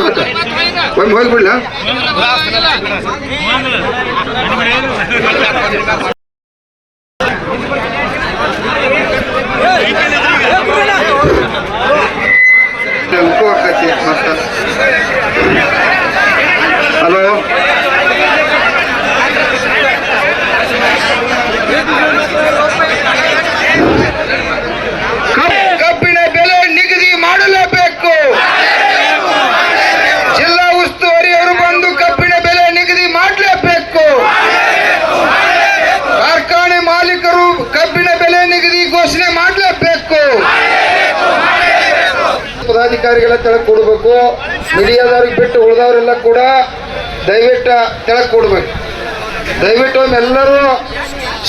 ಒಮ್ಮೆ ಹೋಗ್ಬಿಡ್ಲ ಉಪವಾಕತಿ ಮತ್ತ ಹಲೋ ಕಬ್ಬಿನ ಬೆಲೆ ನಿಗದಿ ಮಾಡಲೇಬೇಕು. ಜಿಲ್ಲಾ ಉಸ್ತುವಾರಿಯವರು ಬಂದು ಕಬ್ಬಿನ ಬೆಲೆ ನಿಗದಿ ಮಾಡಲೇಬೇಕು. ಕಾರ್ಖಾನೆ ಮಾಲೀಕರು ಕಬ್ಬಿನ ಬೆಲೆ ನಿಗದಿ ಘೋಷಣೆ ಮಾಡಲೇಬೇಕು. ಪದಾಧಿಕಾರಿಗಳ ತೆಳಕ್ ಕೊಡಬೇಕು. ಮೀಡಿಯಾದವ್ರಿಗೆ ಬಿಟ್ಟು ಉಳಿದವರೆಲ್ಲ ಕೂಡ ದಯವಿಟ್ಟು ತೆಳಕ್ ಕೊಡ್ಬೇಕು. ದಯವಿಟ್ಟು ಎಲ್ಲರೂ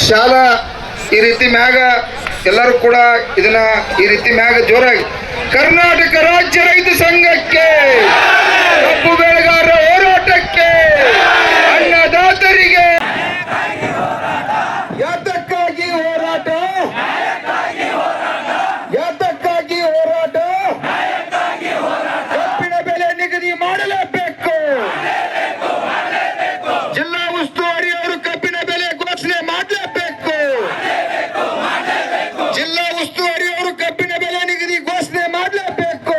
ಶಾಲಾ ಈ ರೀತಿ ಮ್ಯಾಗ ಎಲ್ಲರೂ ಕೂಡ ಇದನ್ನ ಈ ರೀತಿ ಮ್ಯಾಗ ಜೋರಾಗಿ ಕರ್ನಾಟಕ ರಾಜ್ಯ ರೈತ ಸಂಘಕ್ಕೆ, ಕಬ್ಬು ಬೆಳೆಗಾರರ ಹೋರಾಟಕ್ಕೆ, ಅನ್ನದಾತರಿಗೆ ಯಾತಕ್ಕಾಗಿ ಹೋರಾಟ, ಯಾತಕ್ಕಾಗಿ ಹೋರಾಟ, ಕಬ್ಬಿನ ಬೆಲೆ ನಿಗದಿ ಮಾಡಲೇಬೇಕು. ಜಿಲ್ಲಾ ಉಸ್ತುವಾರಿ ಅವರು ಕಬ್ಬಿನ ಬೆಲೆ ಘೋಷಣೆ ಮಾಡಲೇಬೇಕು. ಜಿಲ್ಲಾ ಉಸ್ತುವಾರಿ ಅವರು ಕಬ್ಬಿನ ಬೆಲೆ ನಿಗದಿ ಘೋಷಣೆ ಮಾಡಲೇಬೇಕು.